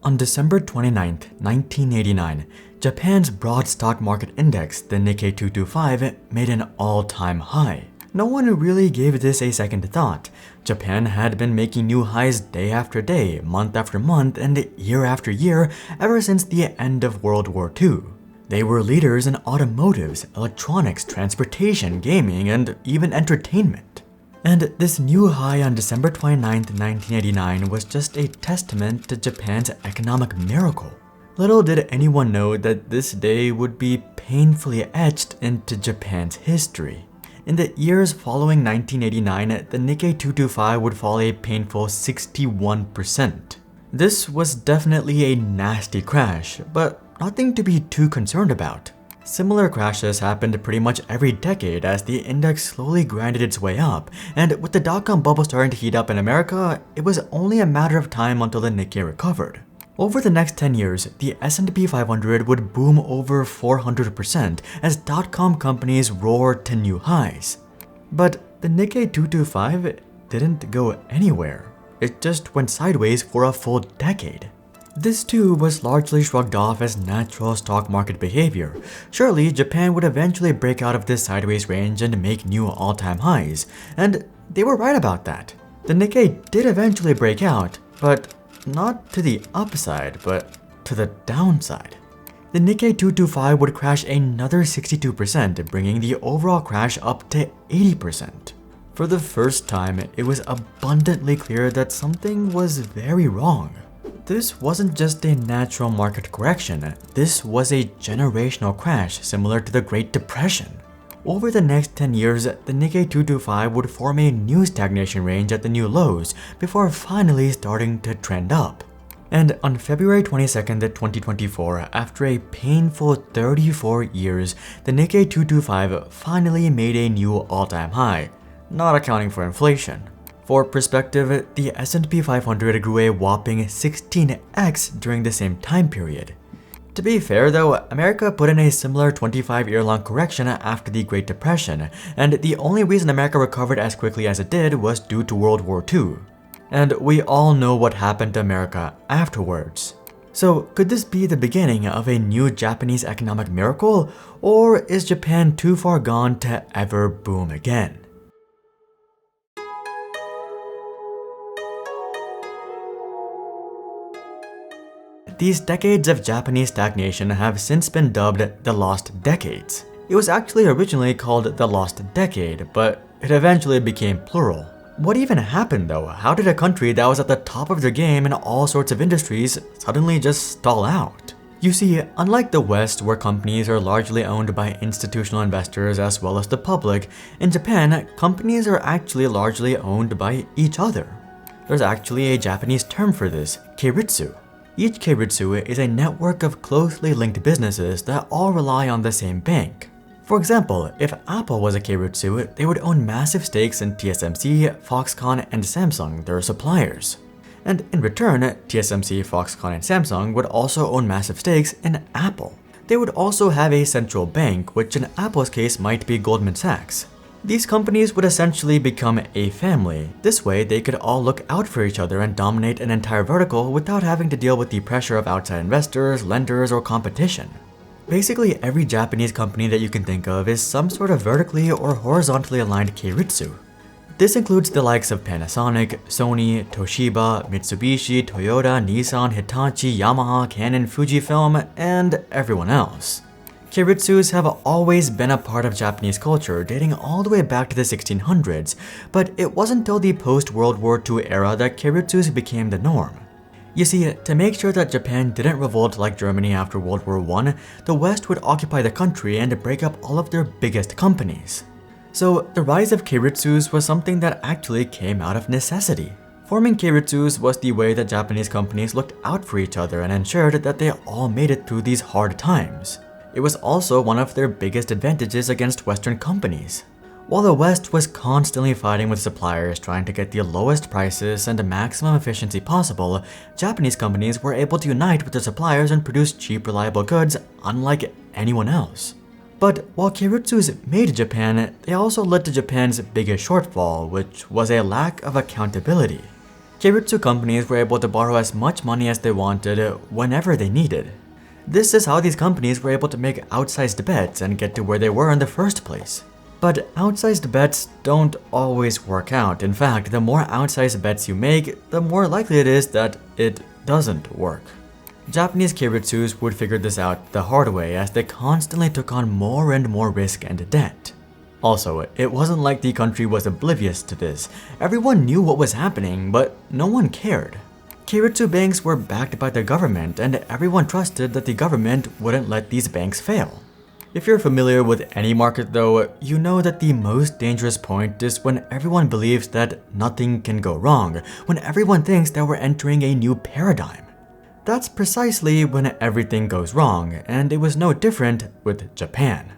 On December 29, 1989, Japan's broad stock market index, the Nikkei 225, made an all-time high. No one really gave this a second thought. Japan had been making new highs day after day, month after month, and year after year ever since the end of World War II. They were leaders in automotives, electronics, transportation, gaming, and even entertainment. And this new high on December 29, 1989 was just a testament to Japan's economic miracle. Little did anyone know that this day would be painfully etched into Japan's history. In the years following 1989, the Nikkei 225 would fall a painful 61%. This was definitely a nasty crash, but nothing to be too concerned about. Similar crashes happened pretty much every decade as the index slowly grinded its way up, and with the dot-com bubble starting to heat up in America, it was only a matter of time until the Nikkei recovered. Over the next 10 years, the S&P 500 would boom over 400% as dot-com companies roared to new highs. But the Nikkei 225 didn't go anywhere. It just went sideways for a full decade. This too was largely shrugged off as natural stock market behavior. Surely, Japan would eventually break out of this sideways range and make new all-time highs, and they were right about that. The Nikkei did eventually break out, but not to the upside, but to the downside. The Nikkei 225 would crash another 62%, bringing the overall crash up to 80%. For the first time, it was abundantly clear that something was very wrong. This wasn't just a natural market correction, this was a generational crash similar to the Great Depression. Over the next 10 years, the Nikkei 225 would form a new stagnation range at the new lows before finally starting to trend up. And on February 22, 2024, after a painful 34 years, the Nikkei 225 finally made a new all-time high, not accounting for inflation. For perspective, the S&P 500 grew a whopping 16x during the same time period. To be fair though, America put in a similar 25-year-long correction after the Great Depression, and the only reason America recovered as quickly as it did was due to World War II. And we all know what happened to America afterwards. So could this be the beginning of a new Japanese economic miracle, or is Japan too far gone to ever boom again? These decades of Japanese stagnation have since been dubbed the Lost Decades. It was actually originally called the Lost Decade, but it eventually became plural. What even happened though? How did a country that was at the top of their game in all sorts of industries suddenly just stall out? You see, unlike the West where companies are largely owned by institutional investors as well as the public, in Japan, companies are actually largely owned by each other. There's actually a Japanese term for this, keiritsu. Each keiritsu is a network of closely linked businesses that all rely on the same bank. For example, if Apple was a keiritsu, they would own massive stakes in TSMC, Foxconn, and Samsung, their suppliers. And in return, TSMC, Foxconn, and Samsung would also own massive stakes in Apple. They would also have a central bank, which in Apple's case might be Goldman Sachs. These companies would essentially become a family. This way, they could all look out for each other and dominate an entire vertical without having to deal with the pressure of outside investors, lenders, or competition. Basically, every Japanese company that you can think of is some sort of vertically or horizontally aligned keiritsu. This includes the likes of Panasonic, Sony, Toshiba, Mitsubishi, Toyota, Nissan, Hitachi, Yamaha, Canon, Fujifilm, and everyone else. Keiritsus have always been a part of Japanese culture, dating all the way back to the 1600s, but it wasn't until the post-World War II era that keiritsus became the norm. You see, to make sure that Japan didn't revolt like Germany after World War I, the West would occupy the country and break up all of their biggest companies. So the rise of keiritsus was something that actually came out of necessity. Forming keiritsus was the way that Japanese companies looked out for each other and ensured that they all made it through these hard times. It was also one of their biggest advantages against Western companies. While the West was constantly fighting with suppliers trying to get the lowest prices and the maximum efficiency possible, Japanese companies were able to unite with their suppliers and produce cheap, reliable goods unlike anyone else. But while keiritsus made Japan, they also led to Japan's biggest shortfall, which was a lack of accountability. Keiretsu companies were able to borrow as much money as they wanted whenever they needed. This is how these companies were able to make outsized bets and get to where they were in the first place. But outsized bets don't always work out. In fact, the more outsized bets you make, the more likely it is that it doesn't work. Japanese keiretsus would figure this out the hard way as they constantly took on more and more risk and debt. Also, it wasn't like the country was oblivious to this. Everyone knew what was happening, but no one cared. Keiretsu banks were backed by the government, and everyone trusted that the government wouldn't let these banks fail. If you're familiar with any market though, you know that the most dangerous point is when everyone believes that nothing can go wrong, when everyone thinks that we're entering a new paradigm. That's precisely when everything goes wrong, and it was no different with Japan.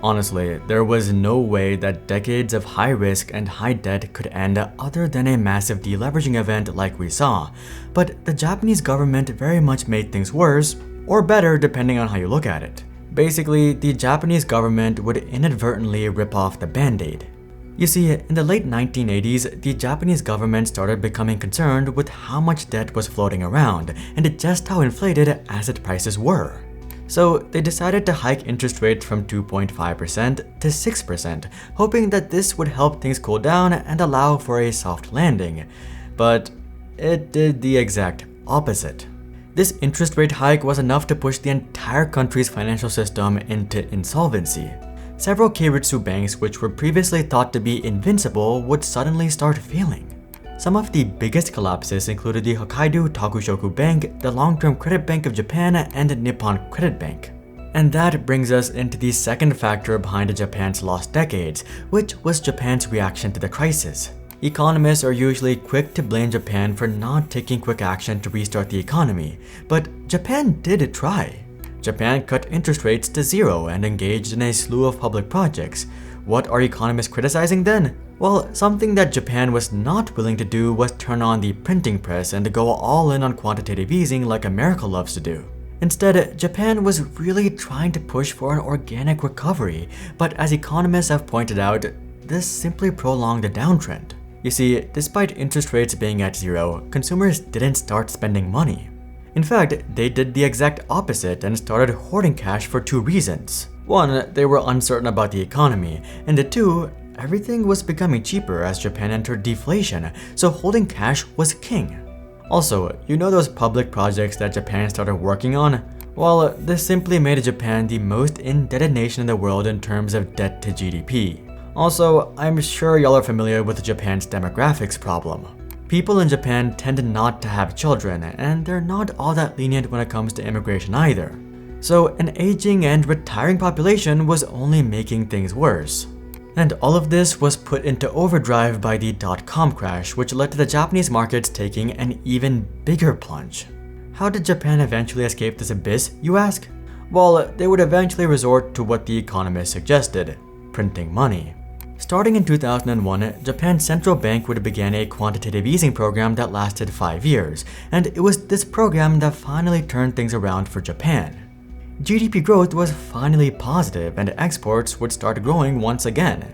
Honestly, there was no way that decades of high risk and high debt could end other than a massive deleveraging event like we saw, but the Japanese government very much made things worse, or better depending on how you look at it. Basically, the Japanese government would inadvertently rip off the band-aid. You see, in the late 1980s, the Japanese government started becoming concerned with how much debt was floating around and just how inflated asset prices were. So they decided to hike interest rates from 2.5% to 6%, hoping that this would help things cool down and allow for a soft landing. But it did the exact opposite. This interest rate hike was enough to push the entire country's financial system into insolvency. Several keiretsu banks, which were previously thought to be invincible, would suddenly start failing. Some of the biggest collapses included the Hokkaido Takushoku Bank, the Long-Term Credit Bank of Japan, and Nippon Credit Bank. And that brings us into the second factor behind Japan's lost decades, which was Japan's reaction to the crisis. Economists are usually quick to blame Japan for not taking quick action to restart the economy, but Japan did try. Japan cut interest rates to zero and engaged in a slew of public projects. What are economists criticizing then? Well, something that Japan was not willing to do was turn on the printing press and go all in on quantitative easing like America loves to do. Instead, Japan was really trying to push for an organic recovery, but as economists have pointed out, this simply prolonged the downtrend. You see, despite interest rates being at zero, consumers didn't start spending money. In fact, they did the exact opposite and started hoarding cash for two reasons. One, they were uncertain about the economy, and two, everything was becoming cheaper as Japan entered deflation, so holding cash was king. Also, you know those public projects that Japan started working on? Well, this simply made Japan the most indebted nation in the world in terms of debt to GDP. Also, I'm sure y'all are familiar with Japan's demographics problem. People in Japan tend not to have children, and they're not all that lenient when it comes to immigration either. So an aging and retiring population was only making things worse. And all of this was put into overdrive by the dot-com crash, which led to the Japanese markets taking an even bigger plunge. How did Japan eventually escape this abyss, you ask? Well, they would eventually resort to what the economists suggested: printing money. Starting in 2001, Japan's central bank would begin a quantitative easing program that lasted 5 years, and it was this program that finally turned things around for Japan. GDP growth was finally positive and exports would start growing once again.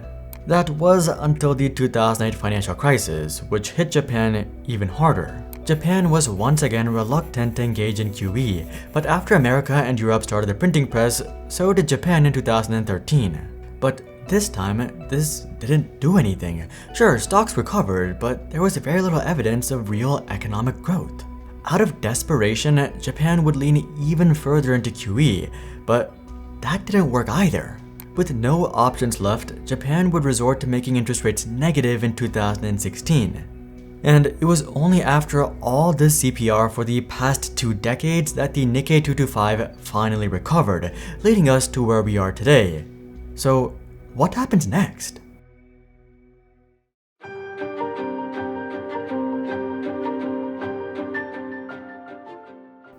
That was until the 2008 financial crisis, which hit Japan even harder. Japan was once again reluctant to engage in QE, but after America and Europe started the printing press, so did Japan in 2013. But this time, this didn't do anything. Sure, stocks recovered, but there was very little evidence of real economic growth. Out of desperation, Japan would lean even further into QE, but that didn't work either. With no options left, Japan would resort to making interest rates negative in 2016. And it was only after all this CPR for the past 2 decades that the Nikkei 225 finally recovered, leading us to where we are today. So, what happens next?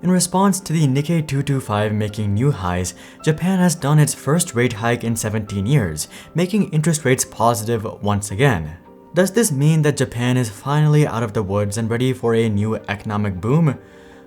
In response to the Nikkei 225 making new highs, Japan has done its first rate hike in 17 years, making interest rates positive once again. Does this mean that Japan is finally out of the woods and ready for a new economic boom?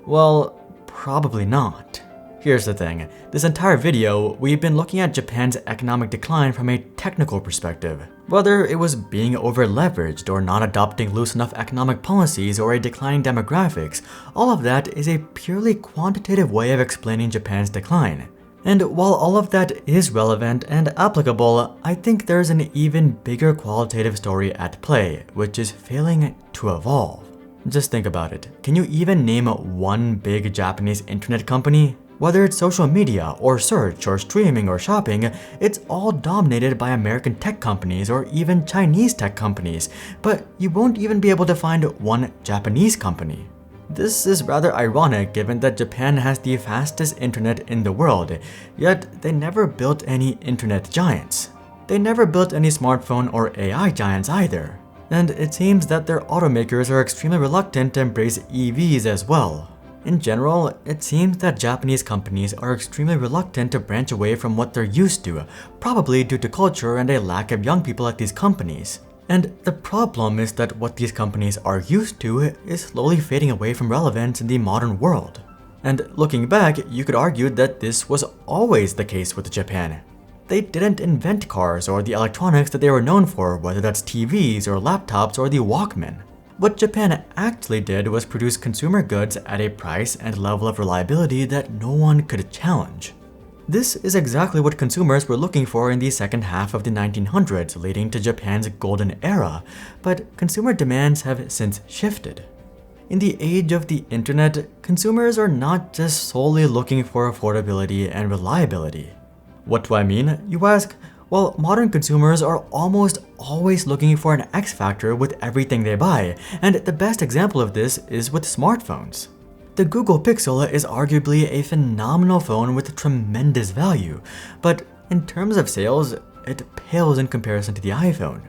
Well, probably not. Here's the thing, this entire video, we've been looking at Japan's economic decline from a technical perspective. Whether it was being over-leveraged or not adopting loose enough economic policies or a declining demographics, all of that is a purely quantitative way of explaining Japan's decline. And while all of that is relevant and applicable, I think there's an even bigger qualitative story at play, which is failing to evolve. Just think about it. Can you even name one big Japanese internet company? Whether it's social media, or search, or streaming, or shopping, it's all dominated by American tech companies or even Chinese tech companies, but you won't even be able to find one Japanese company. This is rather ironic given that Japan has the fastest internet in the world, yet they never built any internet giants. They never built any smartphone or AI giants either. And it seems that their automakers are extremely reluctant to embrace EVs as well. In general, it seems that Japanese companies are extremely reluctant to branch away from what they're used to, probably due to culture and a lack of young people at these companies. And the problem is that what these companies are used to is slowly fading away from relevance in the modern world. And looking back, you could argue that this was always the case with Japan. They didn't invent cars or the electronics that they were known for, whether that's TVs or laptops or the Walkman. What Japan actually did was produce consumer goods at a price and level of reliability that no one could challenge. This is exactly what consumers were looking for in the second half of the 1900s, leading to Japan's golden era, but consumer demands have since shifted. In the age of the internet, consumers are not just solely looking for affordability and reliability. What do I mean, you ask? Well, modern consumers are almost always looking for an X factor with everything they buy, and the best example of this is with smartphones. The Google Pixel is arguably a phenomenal phone with tremendous value, but in terms of sales, it pales in comparison to the iPhone.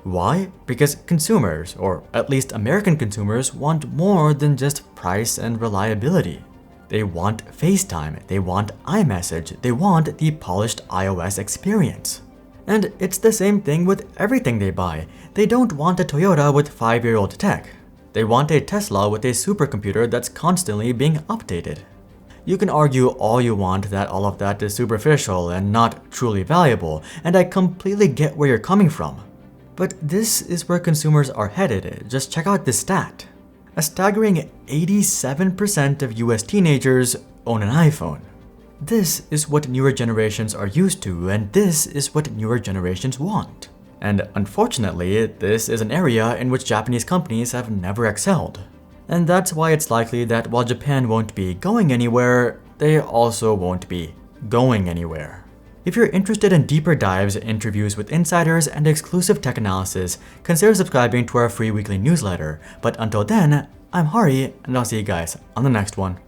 Why? Because consumers, or at least American consumers, want more than just price and reliability. They want FaceTime, they want iMessage, they want the polished iOS experience. And it's the same thing with everything they buy. They don't want a Toyota with 5-year-old tech. They want a Tesla with a supercomputer that's constantly being updated. You can argue all you want that all of that is superficial and not truly valuable, and I completely get where you're coming from. But this is where consumers are headed. Just check out this stat. A staggering 87% of US teenagers own an iPhone. This is what newer generations are used to, and this is what newer generations want. And unfortunately, this is an area in which Japanese companies have never excelled. And that's why it's likely that while Japan won't be going anywhere, they also won't be going anywhere. If you're interested in deeper dives, interviews with insiders, and exclusive tech analysis, consider subscribing to our free weekly newsletter. But until then, I'm Hari, and I'll see you guys on the next one.